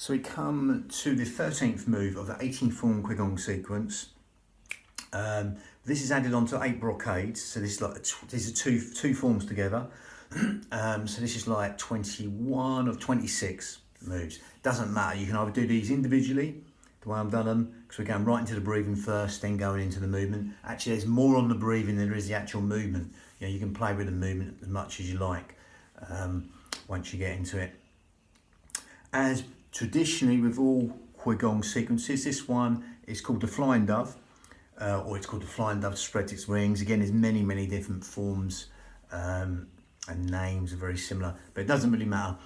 So we come to the 13th move of the 18 form qigong sequence. This is added onto 8 brocades, so this is like these are two forms together. So this is like 21 of 26 moves. Doesn't matter, you can either do these individually, the way I've done them, because we're going right into the breathing first, then going into the movement. Actually, there's more on the breathing than there is the actual movement. You know, you can play with the movement as much as you like once you get into it. As traditionally with all qigong sequences, this one is called the flying dove, or it's called the flying dove to spread its wings. Again, there's many different forms and names are very similar, but it doesn't really matter.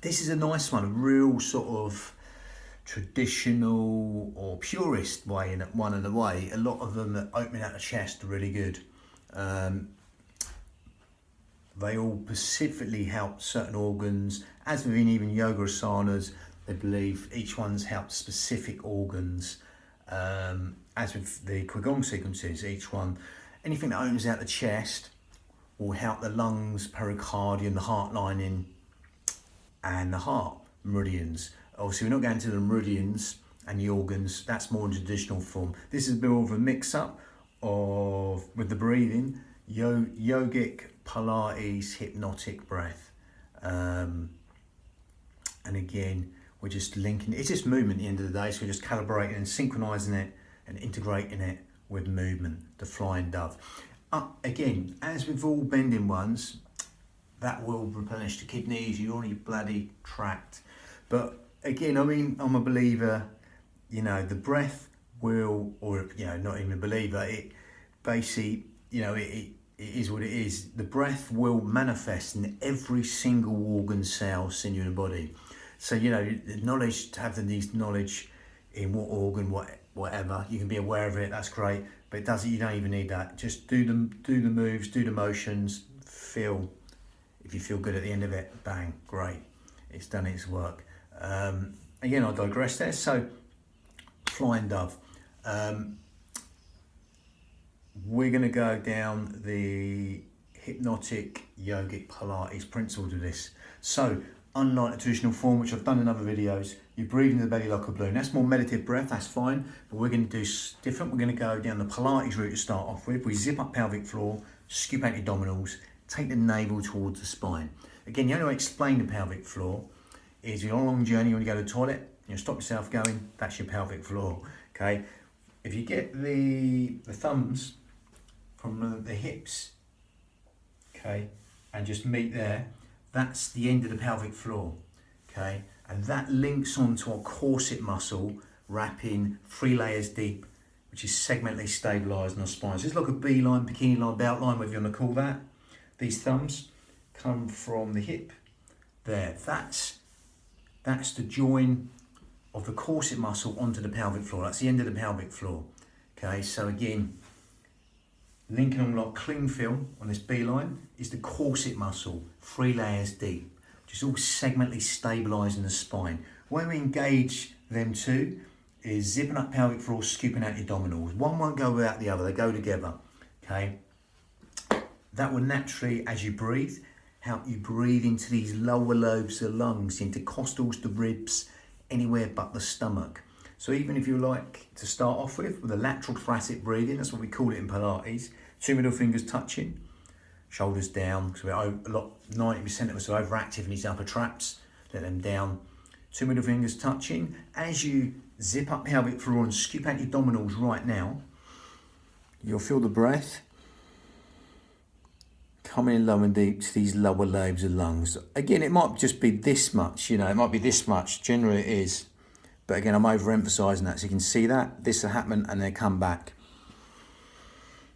This is a nice one, a real sort of traditional or purist way in one of the way. A lot of them that opening out the chest are really good. They all specifically help certain organs. As within even yoga asanas, they believe each one's helped specific organs. As with the qigong sequences, each one, anything that opens out the chest will help the lungs, pericardium, the heart lining, and the heart meridians. Obviously, we're not going to the meridians and the organs. That's more in traditional form. This is more of a mix-up of with the breathing, yogic, Pilates, hypnotic breath, and again we're just linking. It's just movement at the end of the day, so we're just calibrating and synchronizing it and integrating it with movement. The flying dove. Again, as with all bending ones, that will replenish the kidneys, your bloody tract. But again, I mean, I'm a believer. You know, the breath will, or you know, not even a believer. It basically, you know, it is what it is. The breath will manifest in every single organ, cell, sinew in the body. So, you know, the knowledge, to have these knowledge in what organ, whatever, you can be aware of it, that's great. But it doesn't, you don't even need that. Just do the moves, do the motions, feel. If you feel good at the end of it, bang, great. It's done its work. Again, I digress there. So, flying dove. We're going to go down the hypnotic, yogic, Pilates principles of this. So, unlike the traditional form, which I've done in other videos, you breathe into the belly like a balloon. That's more meditative breath, that's fine. But we're going to do different. We're going to go down the Pilates route to start off with. We zip up pelvic floor, scoop out your abdominals, take the navel towards the spine. Again, the only way to explain the pelvic floor is you're on a long journey, when you go to the toilet, you stop yourself going, that's your pelvic floor, okay? If you get the thumbs from the hips, okay, and just meet there, that's the end of the pelvic floor, okay? And that links onto our corset muscle, wrapping 3 layers deep, which is segmentally stabilised in our spine. So it's like a beeline, bikini line, belt line, whatever you want to call that. These thumbs come from the hip there. That's the join of the corset muscle onto the pelvic floor. That's the end of the pelvic floor. Okay, so again, linking on like cling film on this beeline is the corset muscle, 3 layers deep, which is all segmentally stabilising the spine. When we engage them two is zipping up pelvic floor, scooping out your abdominals. One won't go without the other, they go together, okay? That will naturally, as you breathe, help you breathe into these lower lobes of the lungs, the intercostals, the ribs, anywhere but the stomach. So even if you like to start off with a lateral thoracic breathing, that's what we call it in Pilates, 2 middle fingers touching, shoulders down, because we're 90% of us are overactive in these upper traps, let them down, 2 middle fingers touching. As you zip up pelvic floor and scoop out your abdominals right now, you'll feel the breath coming in low and deep to these lower lobes of lungs. Again, it might just be this much, you know, it might be this much, generally it is. But again, I'm overemphasising that, so you can see that, this will happen and then come back.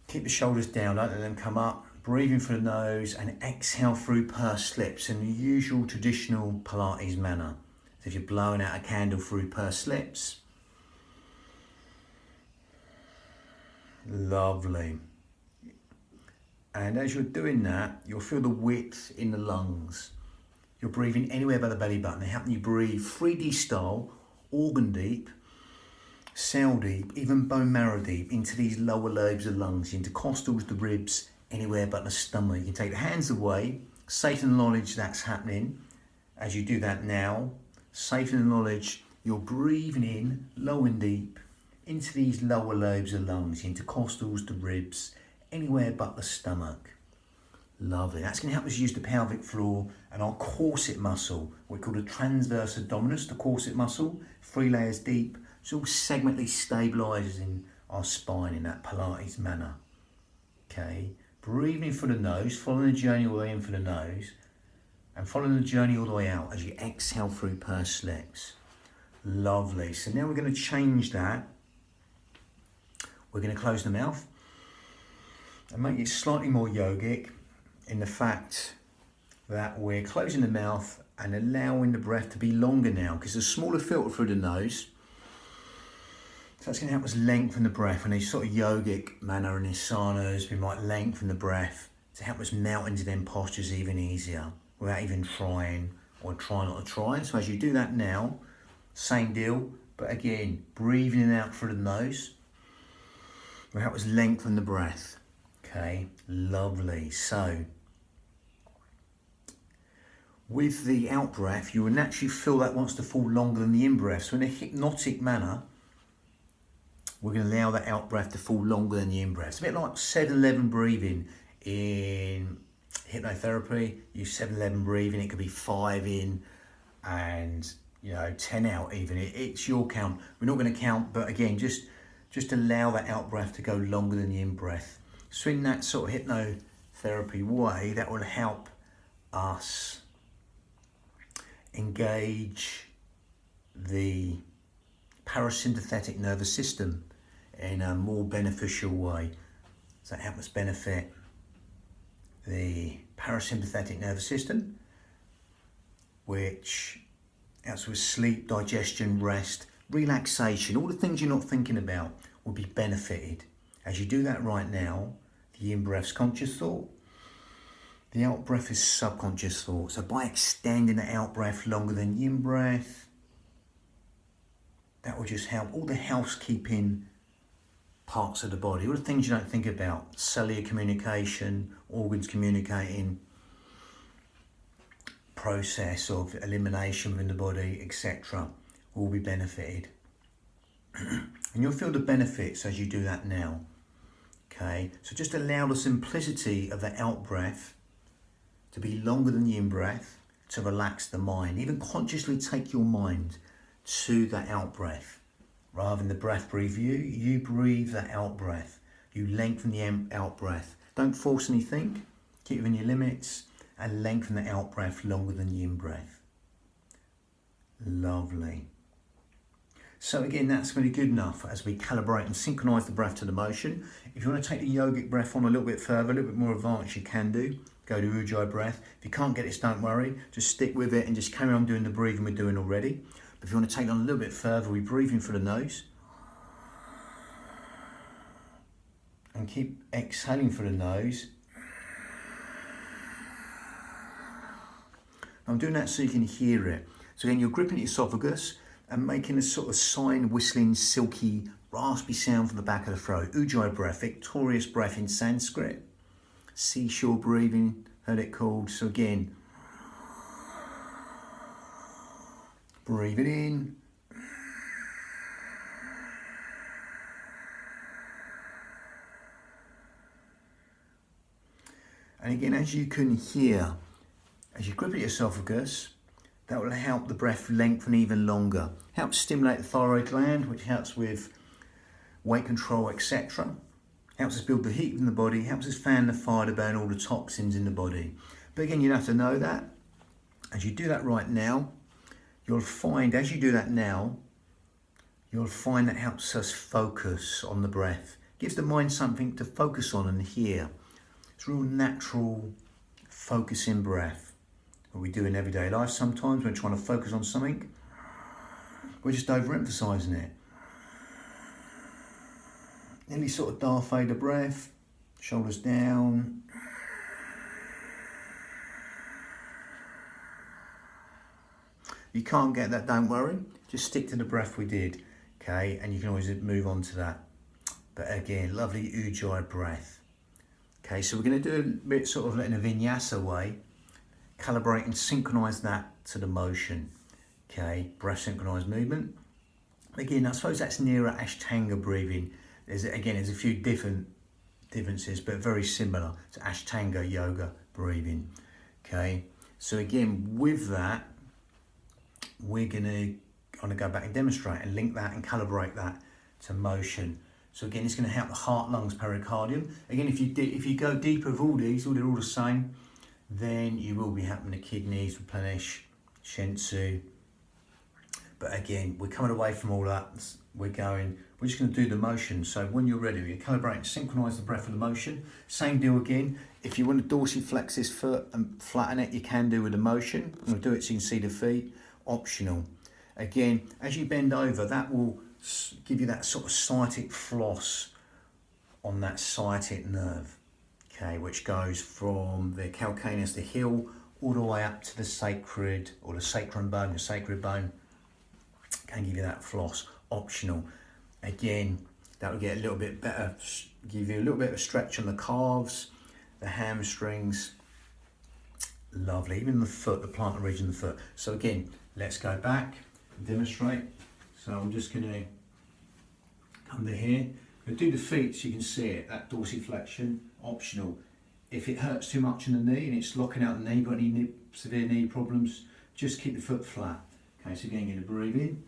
Keep the shoulders down, don't let them come up. Breathing through the nose and exhale through pursed lips in the usual traditional Pilates manner. So if you're blowing out a candle through pursed lips. Lovely. And as you're doing that, you'll feel the width in the lungs. You're breathing anywhere but the belly button. They're helping you breathe 3D style, organ deep, cell deep, even bone marrow deep into these lower lobes of lungs, the intercostals, the ribs, anywhere but the stomach. You can take the hands away, say to the knowledge that's happening. As you do that now, safe in the knowledge you're breathing in low and deep into these lower lobes of lungs, the intercostals, the ribs, anywhere but the stomach. Lovely. That's going to help us use the pelvic floor and our corset muscle, what we call the transverse abdominis, the corset muscle, 3 layers deep. It's all segmentally stabilising our spine in that Pilates manner. Okay, breathing in for the nose, following the journey all the way in for the nose, and following the journey all the way out as you exhale through pursed lips. Lovely. So now we're going to change that. We're going to close the mouth and make it slightly more yogic in the fact that we're closing the mouth and allowing the breath to be longer now, because there's a smaller filter through the nose. So that's going to help us lengthen the breath in a sort of yogic manner. In asanas, we might lengthen the breath to help us melt into them postures even easier without even trying or try not to try. So as you do that now, same deal, but again, breathing in and out through the nose will help us lengthen the breath. Okay, lovely. So with the out breath, you will naturally feel that wants to fall longer than the in breath. So in a hypnotic manner, we're going to allow that out breath to fall longer than the in breath. It's a bit like 7-11 breathing in hypnotherapy. You 7-11 breathing, it could be 5 in and 10 out even. It's your count. We're not going to count, but again, just allow that out breath to go longer than the in breath. So in that sort of hypnotherapy way, that will help us engage the parasympathetic nervous system in a more beneficial way. So that helps us benefit the parasympathetic nervous system, which helps with sleep, digestion, rest, relaxation. All the things you're not thinking about will be benefited. As you do that right now, the in-breath's conscious thought, the out-breath is subconscious thought. So by extending the out-breath longer than the in-breath, that will just help all the housekeeping parts of the body, all the things you don't think about, cellular communication, organs communicating, process of elimination within the body, etc., will be benefited. And you'll feel the benefits as you do that now. Okay, so just allow the simplicity of the out breath to be longer than the in breath to relax the mind. Even consciously take your mind to the out breath. Rather than the breath breathe you, you breathe the out breath. You lengthen the out breath. Don't force anything. Keep within your limits and lengthen the out breath longer than the in breath. Lovely. So again, that's really good enough as we calibrate and synchronize the breath to the motion. If you want to take the yogic breath on a little bit further, a little bit more advanced, you can do. Go to Ujjayi breath. If you can't get this, don't worry. Just stick with it and just carry on doing the breathing we're doing already. But if you want to take it on a little bit further, we breathe in through the nose. And keep exhaling through the nose. I'm doing that so you can hear it. So again, you're gripping the esophagus and making a sort of sine, whistling, silky, raspy sound from the back of the throat. Ujjayi breath, victorious breath in Sanskrit. Seashore breathing, heard it called. So again, breathe it in. And again, as you can hear, as you grip at your esophagus, that will help the breath lengthen even longer. Helps stimulate the thyroid gland, which helps with weight control, etc. Helps us build the heat in the body, helps us fan the fire to burn all the toxins in the body. But again, you have to know that. As you do that right now, you'll find, as you do that now, you'll find that helps us focus on the breath. Gives the mind something to focus on and hear. It's real natural focusing breath. What we do in everyday life sometimes when we're trying to focus on something, we're just overemphasizing it. Nearly sort of Darth Vader breath, shoulders down. You can't get that, don't worry. Just stick to the breath we did, okay? And you can always move on to that. But again, lovely Ujjayi breath. Okay, so we're going to do a bit sort of in a vinyasa way, calibrate and synchronize that to the motion. Okay, breath synchronized movement. Again, I suppose that's nearer Ashtanga breathing. There's a few differences, but very similar to Ashtanga yoga breathing. Okay, so again, with that, we're gonna go back and demonstrate and link that and calibrate that to motion. So again, it's going to help the heart, lungs, pericardium. Again, if you go deeper with all these, they're all the same, then you will be helping the kidneys replenish, Shensu. But again, we're coming away from all that. We're just going to do the motion. So when you're ready, you calibrate and synchronize the breath with the motion. Same deal again. If you want to dorsiflex this foot and flatten it, you can do with the motion. I'm going to do it so you can see the feet. Optional. Again, as you bend over, that will give you that sort of sciatic floss on that sciatic nerve, okay, which goes from the calcaneus, the heel, all the way up to the sacred, or the sacrum bone, the sacred bone. Can give you that floss. Optional. Again, that will get a little bit better, give you a little bit of a stretch on the calves, the hamstrings. Lovely. Even the foot, the plantar region of the foot. So again, let's go back and demonstrate. So I'm just going to come to here. I'm going to do the feet so you can see it, that dorsiflexion, optional. If it hurts too much in the knee and it's locking out the knee, got any severe knee problems, just keep the foot flat. Okay, so again, you're going to breathe in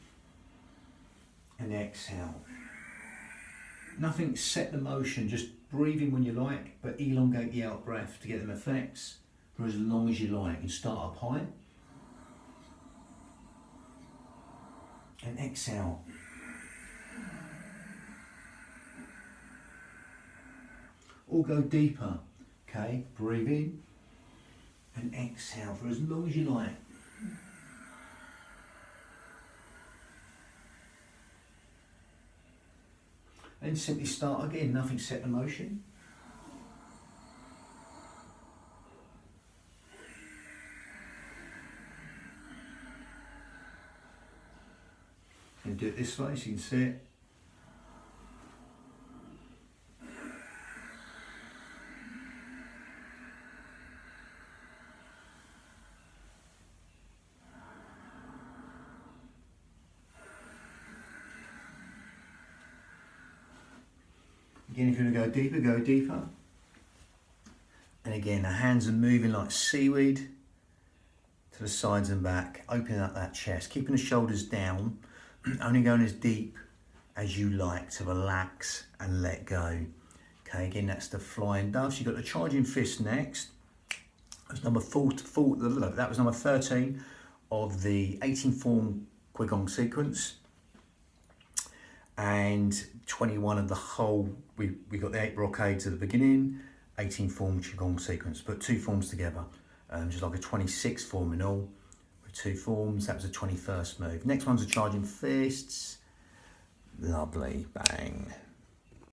and exhale. Nothing set the motion, just breathe in when you like, but elongate the out breath to get them effects for as long as you like. And start up high and exhale. Or go deeper. Okay, breathe in and exhale for as long as you like. And simply start again, nothing set the motion. And do it this way so you can see it. Again, if you want to go deeper, go deeper. And again, the hands are moving like seaweed to the sides and back, opening up that chest, keeping the shoulders down, only going as deep as you like to relax and let go. Okay, again, that's the flying doves. You've got the charging fist next. That was number 13 of the 18 form qigong sequence. And 21 of the whole, we got the 8 brocades at the beginning, 18 form qigong sequence, put 2 forms together, just like a 26 form in all, with 2 forms. That was the 21st move. Next one's a charging fists. Lovely, bang.